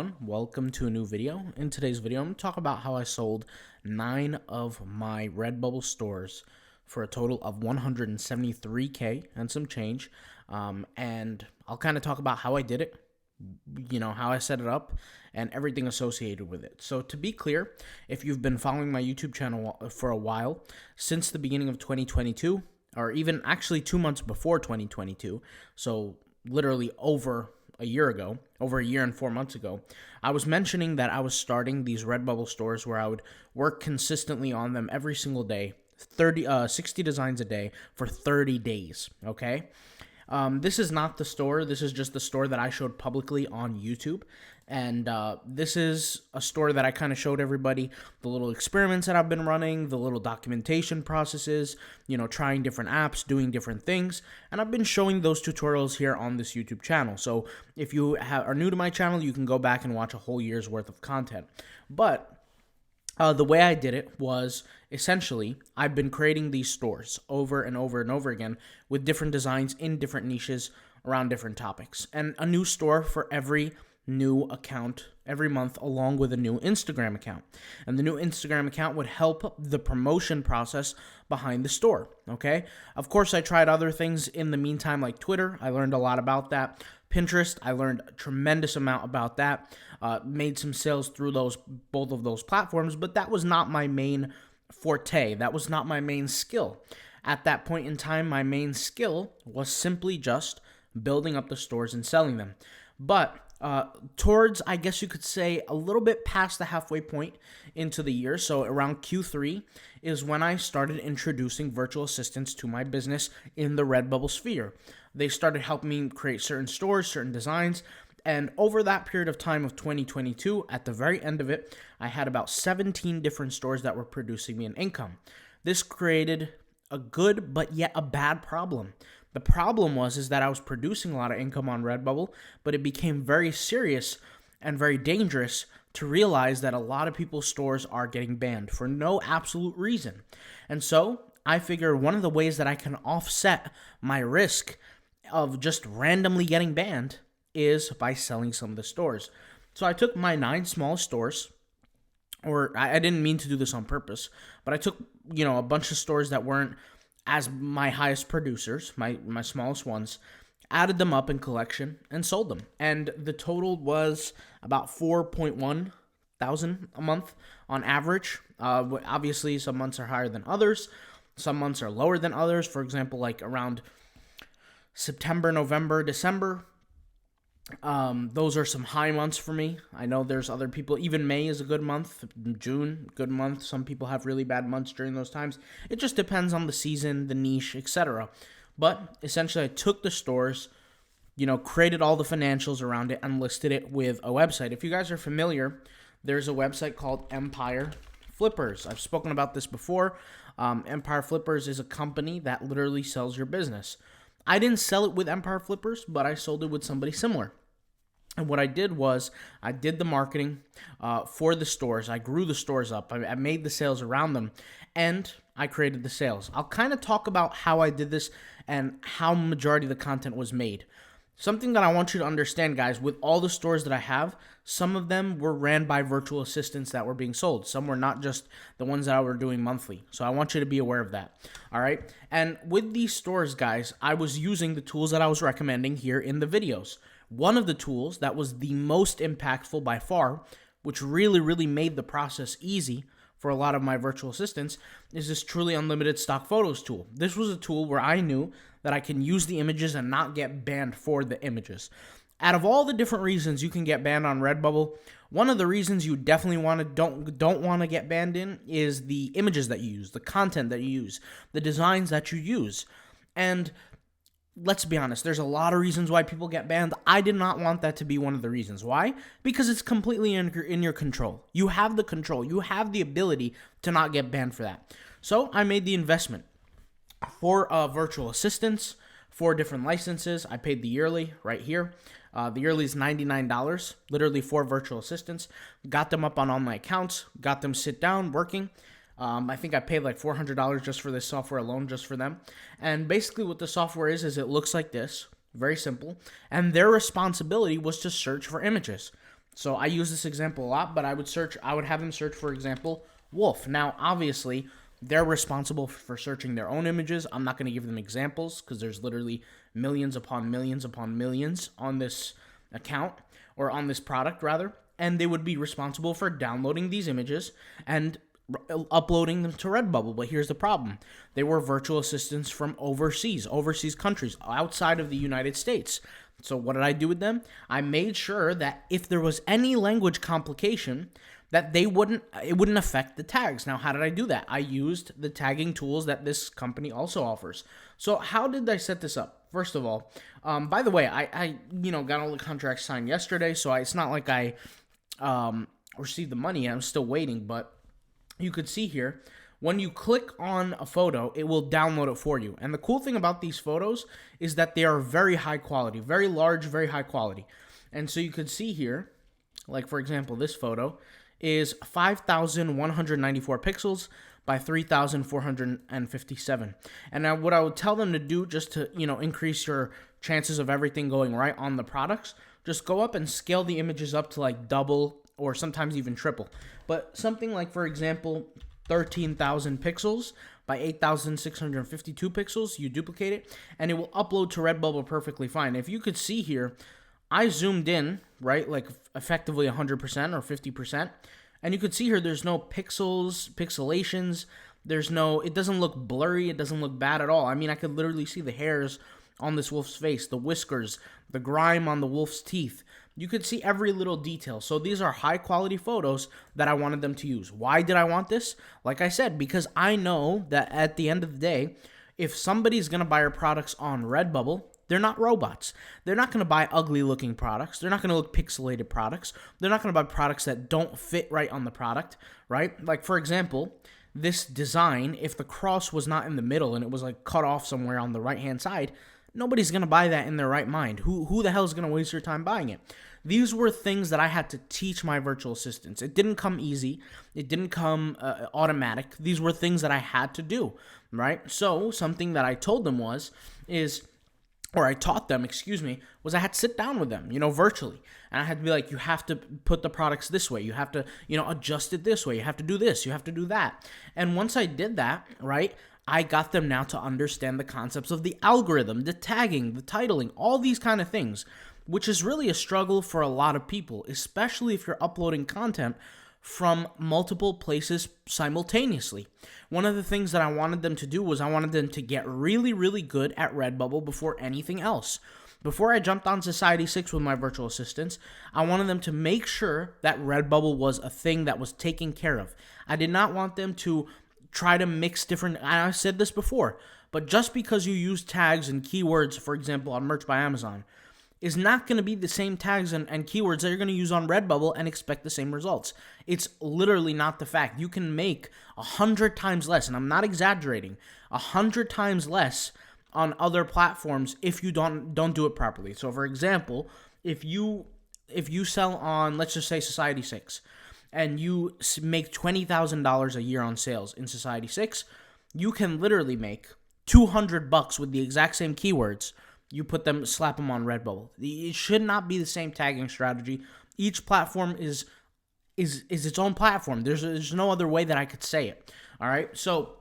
everyone, welcome to a new video. In today's video, I'm going to talk about how I sold 9 of my Redbubble stores for a total of $173K and some change. And I'll kind of talk about how I did it, how I set it up, and everything associated with it. So to be clear, if you've been following my YouTube channel for a while, since the beginning of 2022, or even actually 2 months before 2022, so literally over a year and 4 months ago, I was mentioning that I was starting these Redbubble stores where I would work consistently on them every single day, 60 designs a day for 30 days, okay? This is not the store. This is just the store that I showed publicly on YouTube. And this is a store that I kind of showed everybody the little experiments that I've been running, the little documentation processes, trying different apps, doing different things. And I've been showing those tutorials here on this YouTube channel. So if you are new to my channel, you can go back and watch a whole year's worth of content. But the way I did it was essentially I've been creating these stores over and over and over again with different designs in different niches around different topics, and a new store for every new account every month, along with a new Instagram account. And the new Instagram account would help the promotion process behind the store, okay? Of course, I tried other things in the meantime, like Twitter. I learned a lot about that. Pinterest, I learned a tremendous amount about that. Made some sales through both of those platforms, but that was not my main forte. That was not my main skill. At that point in time, my main skill was simply just building up the stores and selling them. But towards, I guess you could say, a little bit past the halfway point into the year, so around Q3, is when I started introducing virtual assistants to my business in the Redbubble sphere. They started helping me create certain stores, certain designs, and over that period of time of 2022, at the very end of it, I had about 17 different stores that were producing me an income. This created a good but yet a bad problem. The problem is that I was producing a lot of income on Redbubble, but it became very serious and very dangerous to realize that a lot of people's stores are getting banned for no absolute reason. And so I figured one of the ways that I can offset my risk of just randomly getting banned is by selling some of the stores. So I took my 9 smallest stores, or I didn't mean to do this on purpose, but I took, a bunch of stores that weren't as my highest producers, my smallest ones, added them up in collection and sold them. And the total was about 4.1 thousand a month on average. Obviously, some months are higher than others. Some months are lower than others. For example, like around September, November, December, those are some high months for me. I know there's other people, even May is a good month, June, good month. Some people have really bad months during those times. It just depends on the season, the niche, etc. But essentially I took the stores, created all the financials around it and listed it with a website. If you guys are familiar, there's a website called Empire Flippers. I've spoken about this before. Empire Flippers is a company that literally sells your business. I didn't sell it with Empire Flippers, but I sold it with somebody similar. And what I did was I did the marketing for the stores. I grew the stores up. I made the sales around them, and I created the sales. I'll kind of talk about how I did this and how majority of the content was made. Something that I want you to understand, guys, with all the stores that I have, some of them were ran by virtual assistants that were being sold. Some were not just the ones that I were doing monthly. So I want you to be aware of that. All right. And with these stores, guys, I was using the tools that I was recommending here in the videos. One of the tools that was the most impactful by far, which really, really made the process easy for a lot of my virtual assistants, is this Truly Unlimited Stock Photos tool. This was a tool where I knew that I can use the images and not get banned for the images. Out of all the different reasons you can get banned on Redbubble, one of the reasons you definitely don't want to get banned in is the images that you use, the content that you use, the designs that you use. And let's be honest, there's a lot of reasons why people get banned. I did not want that to be one of the reasons. Why? Because it's completely in your control. You have the control. You have the ability to not get banned for that. So I made the investment for virtual assistants, 4 different licenses. I paid the yearly right here. The yearly is $99, literally 4 virtual assistants. Got them up on all my accounts, got them sit down, working. I think I paid like $400 just for this software alone, just for them. And basically what the software is it looks like this. Very simple. And their responsibility was to search for images. So I use this example a lot, but I would have them search, for example, wolf. Now, obviously, they're responsible for searching their own images. I'm not going to give them examples because there's literally millions upon millions upon millions on this account, or on this product rather, and they would be responsible for downloading these images and uploading them to Redbubble. But here's the problem. They were virtual assistants from overseas countries outside of the United States. So what did I do with them? I made sure that if there was any language complication, that it wouldn't affect the tags. Now, how did I do that? I used the tagging tools that this company also offers. So how did I set this up? First of all, by the way, I got all the contracts signed yesterday, so it's not like I received the money. I'm still waiting, but you could see here, when you click on a photo, it will download it for you. And the cool thing about these photos is that they are very high quality, very large, very high quality. And so you could see here, like for example, this photo is 5,194 pixels by 3,457. And now what I would tell them to do, just to, increase your chances of everything going right on the products, just go up and scale the images up to like double or sometimes even triple. But something like, for example, 13,000 pixels by 8,652 pixels, you duplicate it, and it will upload to Redbubble perfectly fine. If you could see here, I zoomed in, right, like effectively 100% or 50%, and you could see here there's no pixelations, it doesn't look blurry, it doesn't look bad at all. I mean, I could literally see the hairs on this wolf's face, the whiskers, the grime on the wolf's teeth. You could see every little detail. So these are high quality photos that I wanted them to use. Why did I want this? Like I said, because I know that at the end of the day, if somebody's going to buy our products on Redbubble, they're not robots. They're not going to buy ugly looking products. They're not going to look pixelated products. They're not going to buy products that don't fit right on the product, right? Like for example, this design, if the cross was not in the middle and it was like cut off somewhere on the right hand side, nobody's going to buy that in their right mind. Who the hell is going to waste your time buying it? These were things that I had to teach my virtual assistants. It didn't come easy. It didn't come automatic. These were things that I had to do, right? So something that I told them I taught them, was I had to sit down with them, virtually. And I had to be like, you have to put the products this way. You have to, adjust it this way. You have to do this. You have to do that. And once I did that, right, I got them now to understand the concepts of the algorithm, the tagging, the titling, all these kind of things, which is really a struggle for a lot of people, especially if you're uploading content from multiple places simultaneously. One of the things that I wanted them to do was I wanted them to get really, really good at Redbubble before anything else. Before I jumped on Society 6 with my virtual assistants, I wanted them to make sure that Redbubble was a thing that was taken care of. I did not want them to try to mix different, and I said this before, but just because you use tags and keywords, for example, on Merch by Amazon, is not going to be the same tags and keywords that you're going to use on Redbubble and expect the same results. It's literally not the fact. You can make 100 times less, and I'm not exaggerating, 100 times less on other platforms if you don't do it properly. So for example, if you sell on, let's just say, Society 6, and you make $20,000 a year on sales in Society 6, you can literally make $200 with the exact same keywords. You slap them on Redbubble. It should not be the same tagging strategy. Each platform is its own platform. There's no other way that I could say it. All right, so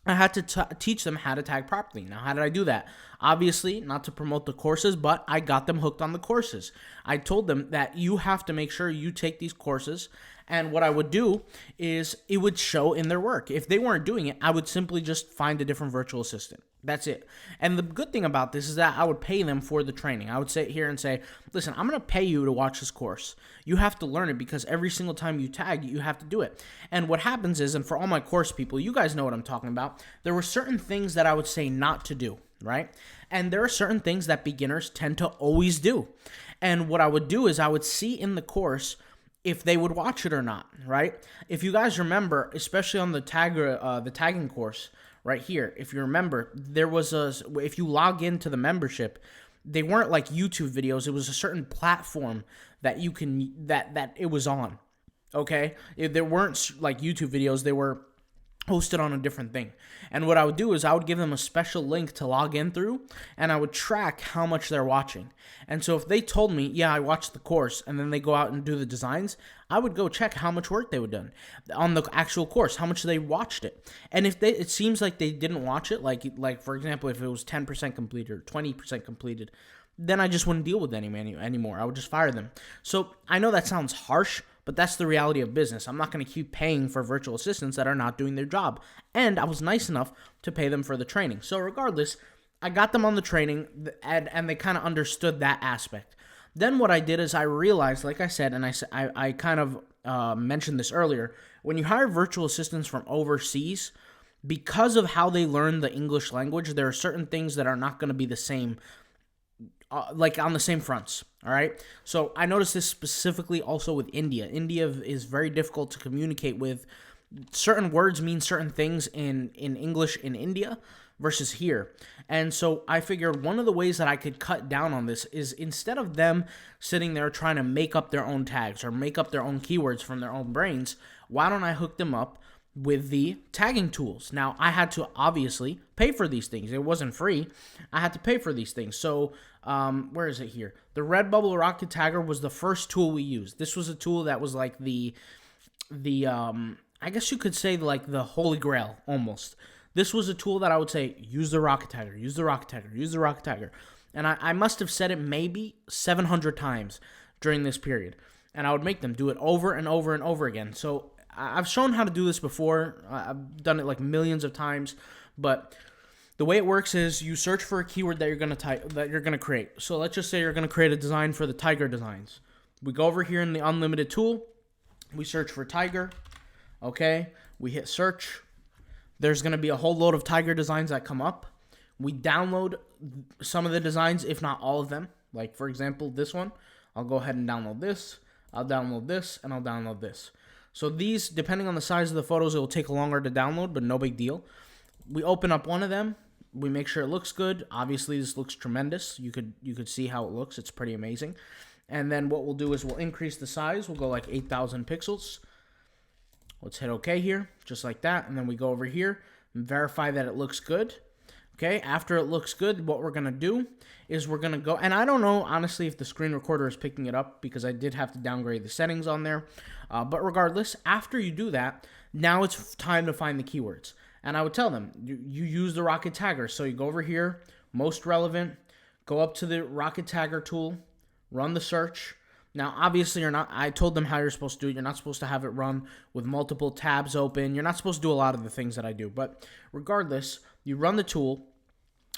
I had to teach them how to tag properly. Now, how did I do that? Obviously, not to promote the courses, but I got them hooked on the courses. I told them that you have to make sure you take these courses, and what I would do is it would show in their work. If they weren't doing it, I would simply just find a different virtual assistant. That's it. And the good thing about this is that I would pay them for the training. I would sit here and say, listen, I'm going to pay you to watch this course. You have to learn it because every single time you tag, you have to do it. And what happens is, and for all my course people, you guys know what I'm talking about, there were certain things that I would say not to do, right? And there are certain things that beginners tend to always do. And what I would do is I would see in the course if they would watch it or not, right? If you guys remember, especially on the tagging course, right here, if you remember, if you log into the membership, they weren't like YouTube videos. It was a certain platform that that it was on. Okay, there weren't like YouTube videos. They were hosted on a different thing. And what I would do is I would give them a special link to log in through, and I would track how much they're watching. And so if they told me, yeah, I watched the course, and then they go out and do the designs, I would go check how much work they would done on the actual course, how much they watched it. And if it seems like they didn't watch it, like for example, if it was 10% completed or 20% completed, then I just wouldn't deal with them anymore. I would just fire them. So I know that sounds harsh, but that's the reality of business. I'm not going to keep paying for virtual assistants that are not doing their job. And I was nice enough to pay them for the training. So regardless, I got them on the training, and they kind of understood that aspect. Then what I did is I realized, like I said, and I kind of mentioned this earlier, when you hire virtual assistants from overseas, because of how they learn the English language, there are certain things that are not going to be the same, like on the same fronts. All right. So I noticed this specifically also with India. India is very difficult to communicate with. Certain words mean certain things in English in India versus here. And so I figured one of the ways that I could cut down on this is, instead of them sitting there trying to make up their own tags or make up their own keywords from their own brains, why don't I hook them up with the tagging tools? Now, I had to obviously pay for these things. It wasn't free. I had to pay for these things. So, where is it here? The Redbubble Rocket Tagger was the first tool we used. This was a tool that was like the I guess you could say like the holy grail almost. This was a tool that I would say, use the Rocket Tagger, use the Rocket Tagger, use the Rocket Tagger. And I must have said it maybe 700 times during this period. And I would make them do it over and over and over again. So I've shown how to do this before. I've done it like millions of times, but the way it works is you search for a keyword that you're gonna create. So let's just say you're gonna create a design for the tiger designs. We go over here in the unlimited tool. We search for tiger. Okay, we hit search. There's gonna be a whole load of tiger designs that come up. We download some of the designs, if not all of them. Like for example, this one. I'll go ahead and download this. I'll download this, and I'll download this. So these, depending on the size of the photos, it will take longer to download, but no big deal. We open up one of them. We make sure it looks good. Obviously, this looks tremendous. You could see how it looks. It's pretty amazing. And then what we'll do is we'll increase the size. We'll go like 8,000 pixels. Let's hit OK here, just like that. And then we go over here and verify that it looks good. Okay, after it looks good, what we're going to do is we're going to go, and I don't know, honestly, if the screen recorder is picking it up because I did have to downgrade the settings on there. But regardless, after you do that, now it's time to find the keywords. And I would tell them, you use the Rocket Tagger. So you go over here, most relevant, go up to the Rocket Tagger tool, run the search. Now, obviously, I told them how you're supposed to do it. You're not supposed to have it run with multiple tabs open. You're not supposed to do a lot of the things that I do. But regardless, you run the tool,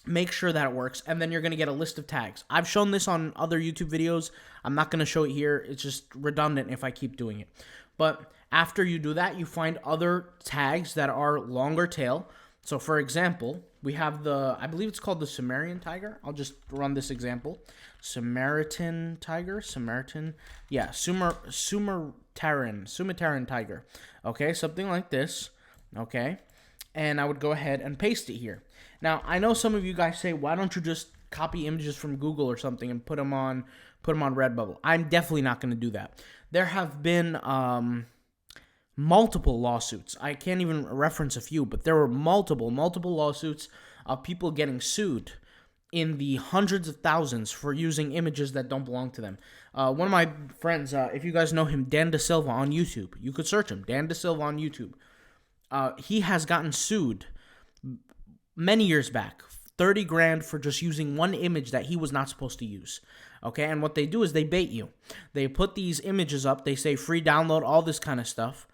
make sure that it works, and then you're going to get a list of tags. I've shown this on other YouTube videos. I'm not going to show it here. It's just redundant if I keep doing it. But after you do that, you find other tags that are longer tail. So, for example, we have I believe it's called the Sumerian tiger. I'll just run this example. Sumertaran tiger. Sumertaran tiger. Okay, something like this. Okay, and I would go ahead and paste it here. Now, I know some of you guys say, why don't you just copy images from Google or something and put them on Redbubble? I'm definitely not going to do that. There have been multiple lawsuits. I can't even reference a few, but there were multiple lawsuits of people getting sued in the hundreds of thousands for using images that don't belong to them. One of my friends, if you guys know him, Dan Da Silva on YouTube, you could search him, Dan Da Silva on YouTube. He has gotten sued many years back, 30 grand for just using one image that he was not supposed to use. Okay, and what they do is they bait you. They put these images up, they say free download, all this kind of stuff.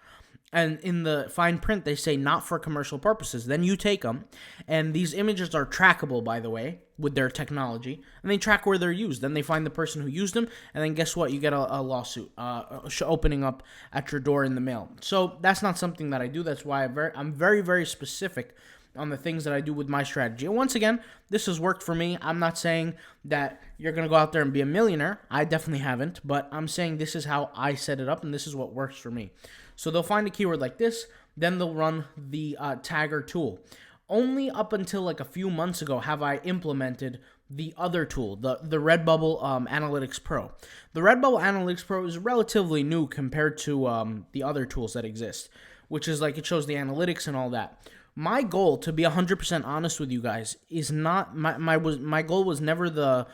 And in the fine print, they say not for commercial purposes. Then you take them, and these images are trackable, by the way, with their technology, and they track where they're used. Then they find the person who used them, and then guess what? You get a lawsuit opening up at your door in the mail. So that's not something that I do. That's why I'm very, very specific on the things that I do with my strategy. And once again, this has worked for me. I'm not saying that you're going to go out there and be a millionaire. I definitely haven't, but I'm saying this is how I set it up, and this is what works for me. So they'll find a keyword like this, then they'll run the tagger tool. Only up until like a few months ago have I implemented the other tool, the Redbubble Analytics Pro. The Redbubble Analytics Pro is relatively new compared to the other tools that exist. which is like it shows the analytics and all that. My goal, to be 100% honest with you guys, is not my goal was never the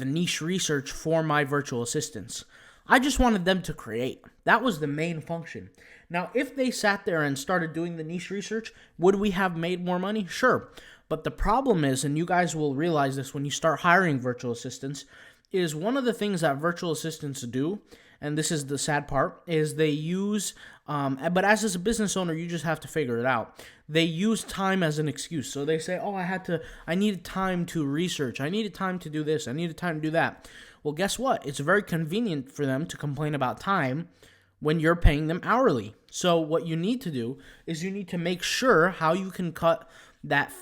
niche research for my virtual assistants. I just wanted them to create. That was the main function. Now, if they sat there and started doing the niche research, would we have made more money? Sure. But the problem is, and you guys will realize this when you start hiring virtual assistants, is one of the things that virtual assistants do, and this is the sad part, is they use, but as a business owner, you just have to figure it out. They use time as an excuse. So they say, oh, I needed time to research. I needed time to do this. I needed time to do that. Well, guess what? It's very convenient for them to complain about time when you're paying them hourly. So what you need to do is you need to make sure how you can cut that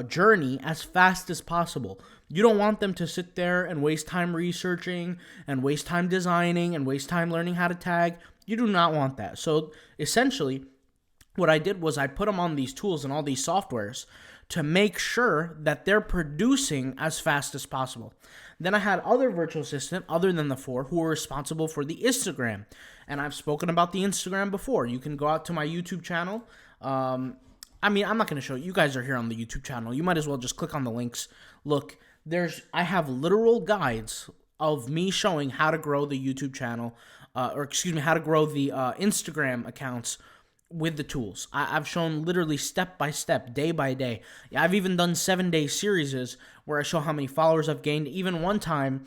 journey as fast as possible. You don't want them to sit there and waste time researching and waste time designing and waste time learning how to tag. You do not want that. So essentially, what I did was I put them on these tools and all these softwares to make sure that they're producing as fast as possible. Then I had other virtual assistants, other than the 4, who were responsible for the Instagram. And I've spoken about the Instagram before. You can go out to my YouTube channel. I'm not going to show you. You guys are here on the YouTube channel. You might as well just click on the links. Look, I have literal guides of me showing how to grow the YouTube channel, how to grow the Instagram accounts with the tools. I've shown literally step by step, day by day. I've even done 7-day series where I show how many followers I've gained. Even one time,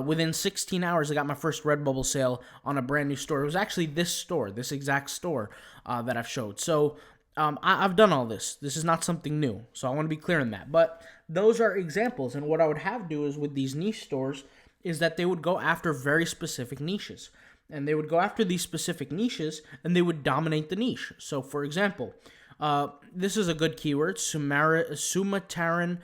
within 16 hours, I got my first Redbubble sale on a brand new store. It was actually this exact store that I've showed. So I've done all this. This is not something new. So I want to be clear on that. But those are examples. And what I would have do is with these niche stores is that they would go after very specific niches. And they would go after these specific niches and they would dominate the niche. So for example, this is a good keyword, Sumatran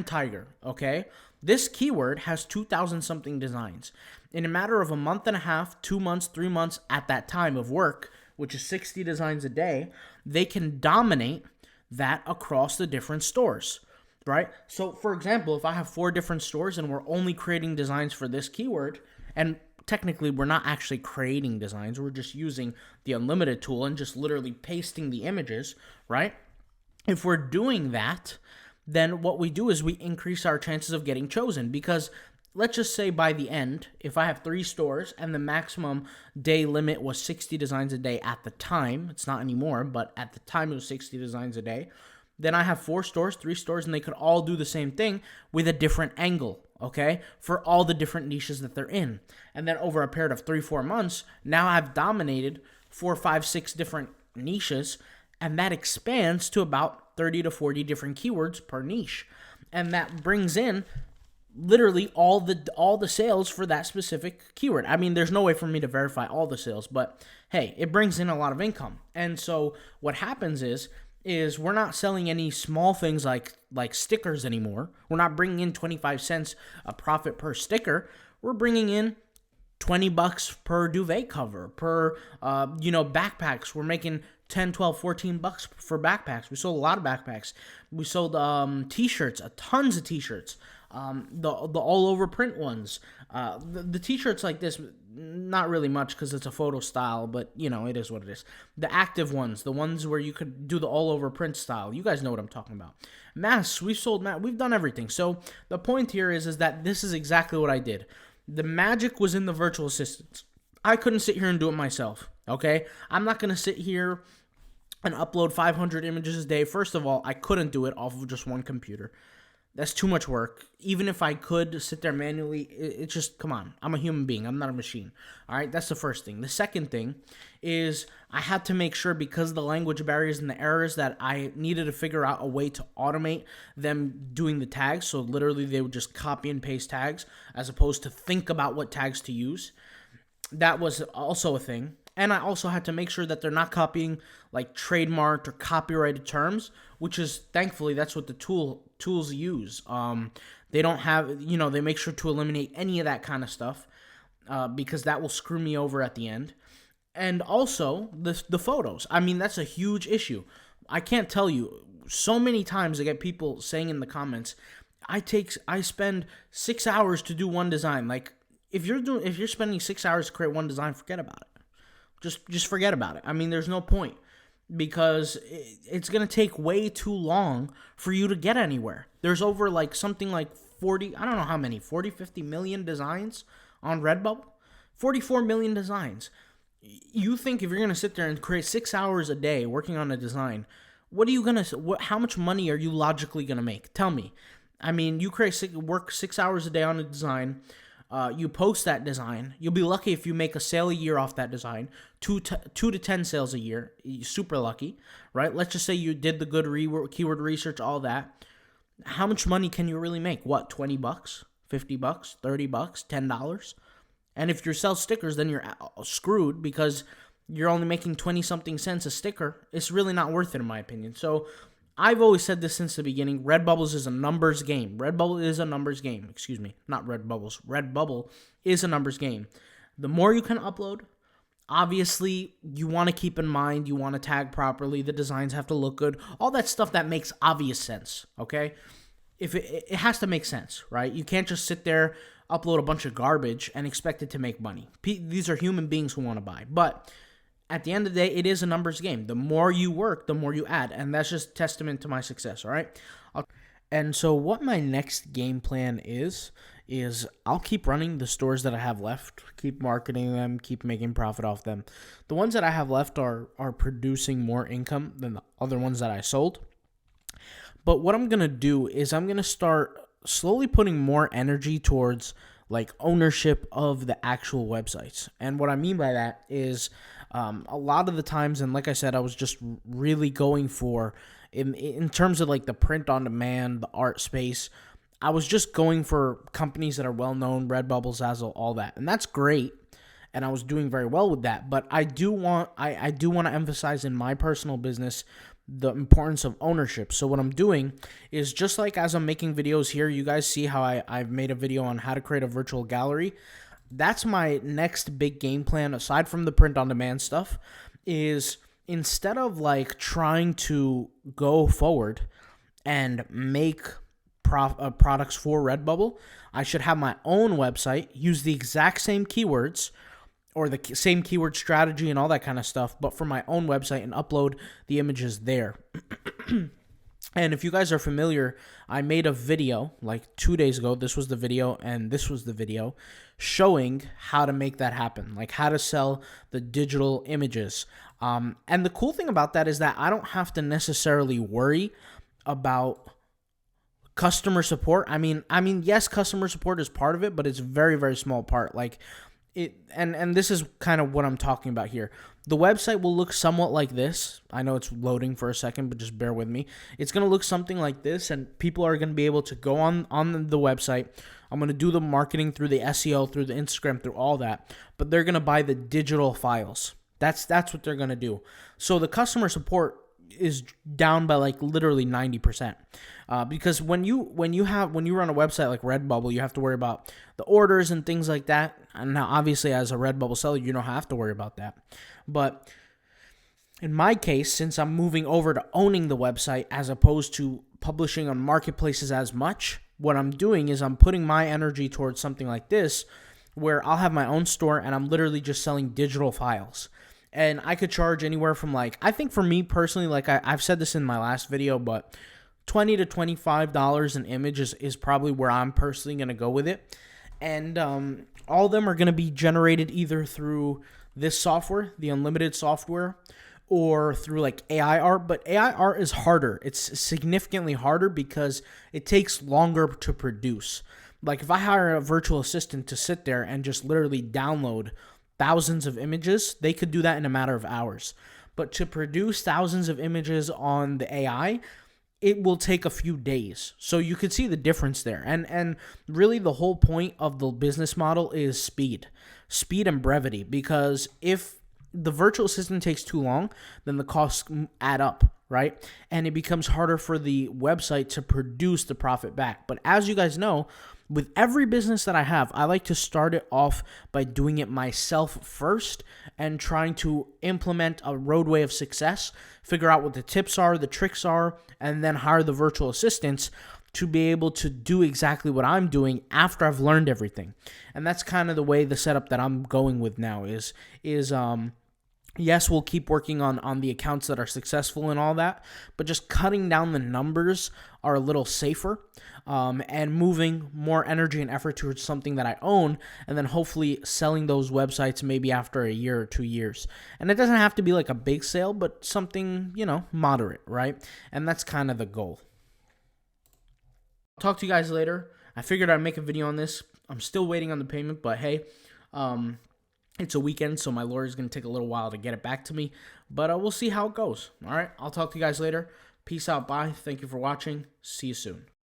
tiger, okay? This keyword has 2,000 something designs. In a matter of a month and a half, 2 months, 3 months at that time of work, which is 60 designs a day, they can dominate that across the different stores, right? So for example, if I have 4 different stores and we're only creating designs for this keyword, and technically we're not actually creating designs, we're just using the unlimited tool and just literally pasting the images, right? If we're doing that, then what we do is we increase our chances of getting chosen, because let's just say by the end, if I have 3 stores and the maximum day limit was 60 designs a day at the time, it's not anymore, but at the time it was 60 designs a day, then I have 4 stores, 3 stores, and they could all do the same thing with a different angle, okay, for all the different niches that they're in. And then over a period of 3-4 months, now I've dominated 4, 5, 6 different niches, and that expands to about 30 to 40 different keywords per niche. And that brings in literally all the sales for that specific keyword. I mean, there's no way for me to verify all the sales, but hey, it brings in a lot of income. And so what happens is we're not selling any small things like stickers anymore. We're not bringing in 25 cents a profit per sticker. We're bringing in $20 per duvet cover, per backpacks. We're making 10, 12, 14 bucks for backpacks. We sold a lot of backpacks. We sold t-shirts, tons of t-shirts. The all over print ones. The t-shirts like this, not really much because it's a photo style, but it is what it is. The active ones, the ones where you could do the all over print style. You guys know what I'm talking about. Masks, we've sold masks. We've done everything. So the point here is that this is exactly what I did. The magic was in the virtual assistants. I couldn't sit here and do it myself. Okay, I'm not gonna sit here and upload 500 images a day. First of all, I couldn't do it off of just one computer. That's too much work. Even if I could sit there manually, it's just, come on. I'm a human being. I'm not a machine. All right, that's the first thing. The second thing is I had to make sure, because of the language barriers and the errors, that I needed to figure out a way to automate them doing the tags. So literally they would just copy and paste tags as opposed to think about what tags to use. That was also a thing. And I also had to make sure that they're not copying like trademarked or copyrighted terms, which is, thankfully, that's what the tools use. They don't have, they make sure to eliminate any of that kind of stuff because that will screw me over at the end. And also the photos. I mean, that's a huge issue. I can't tell you, so many times I get people saying in the comments, I spend 6 hours to do one design. Like, if you're spending 6 hours to create one design, forget about it. Just forget about it. I mean, there's no point because it's going to take way too long for you to get anywhere. There's over like something like 40, I don't know how many, 40, 50 million designs on Redbubble. 44 million designs. You think if you're going to sit there and create 6 hours a day working on a design, how much money are you logically going to make? Tell me. I mean, you work 6 hours a day on a design. You post that design. You'll be lucky if you make a sale a year off that design. 2 to 10 sales a year. You're super lucky, right? Let's just say you did the good keyword research, all that. How much money can you really make? What, $20, $50, $30, $10? And if you sell stickers, then you're screwed because you're only making 20-something cents a sticker. It's really not worth it, in my opinion. So I've always said this since the beginning. Redbubble is a numbers game. Redbubble is a numbers game. Excuse me, not Redbubbles. Redbubble is a numbers game. The more you can upload, obviously, you want to keep in mind, you want to tag properly, the designs have to look good, all that stuff that makes obvious sense, okay? If it has to make sense, right? You can't just sit there, upload a bunch of garbage and expect it to make money. These are human beings who want to buy. But at the end of the day, it is a numbers game. The more you work, the more you add. And that's just testament to my success, all right? And so what my next game plan is I'll keep running the stores that I have left, keep marketing them, keep making profit off them. The ones that I have left are producing more income than the other ones that I sold. But what I'm going to do is I'm going to start slowly putting more energy towards like ownership of the actual websites. And what I mean by that is a lot of the times, and like I said, I was just really going for, in terms of like the print on demand, the art space, I was just going for companies that are well known, Redbubble, Zazzle, all that. And that's great. And I was doing very well with that. But I do want to emphasize in my personal business the importance of ownership. So what I'm doing is, just like as I'm making videos here, you guys see how I've made a video on how to create a virtual gallery. That's my next big game plan, aside from the print on demand stuff, is instead of like trying to go forward and make products for Redbubble, I should have my own website, use the exact same keywords, or the same keyword strategy and all that kind of stuff, but for my own website, and upload the images there. And if you guys are familiar, I made a video like 2 days ago. This was the video, and this was the video showing how to make that happen, like how to sell the digital images. And the cool thing about that is that I don't have to necessarily worry about customer support. I mean, yes, customer support is part of it, but it's a very, very small part. Like, and this is kind of what I'm talking about here. The website will look somewhat like this. I know it's loading for a second, but just bear with me. It's going to look something like this, and people are going to be able to go on the website. I'm going to do the marketing through the SEO, through the Instagram, through all that, but they're going to buy the digital files. That's what they're going to do. So the customer support is down by like literally 90%. Because when you run a website like Redbubble, you have to worry about the orders and things like that. And now, obviously, as a Redbubble seller, you don't have to worry about that. But in my case, since I'm moving over to owning the website as opposed to publishing on marketplaces as much, what I'm doing is I'm putting my energy towards something like this, where I'll have my own store and I'm literally just selling digital files. And I could charge anywhere from, like, I think for me personally, like I've said this in my last video, but $20 to $25 an image is probably where I'm personally going to go with it. And all of them are going to be generated either through this software, the unlimited software, or through like AI art. But AI art is harder. It's significantly harder because it takes longer to produce. Like if I hire a virtual assistant to sit there and just literally download thousands of images, they could do that in a matter of hours. But to produce thousands of images on the AI, it will take a few days. So you could see the difference there. And really the whole point of the business model is speed and brevity, because if the virtual assistant takes too long, then the costs add up, right? And it becomes harder for the website to produce the profit back. But as you guys know, with every business that I have, I like to start it off by doing it myself first and trying to implement a roadway of success, figure out what the tips are, the tricks are, and then hire the virtual assistants to be able to do exactly what I'm doing after I've learned everything. And that's kind of the way the setup that I'm going with now is Yes, we'll keep working on the accounts that are successful and all that, but just cutting down the numbers are a little safer, and moving more energy and effort towards something that I own, and then hopefully selling those websites maybe after a year or 2 years. And it doesn't have to be like a big sale, but something, moderate, right? And that's kind of the goal. Talk to you guys later. I figured I'd make a video on this. I'm still waiting on the payment, but hey, it's a weekend, so my lawyer's going to take a little while to get it back to me, but we'll see how it goes. All right, I'll talk to you guys later. Peace out. Bye. Thank you for watching. See you soon.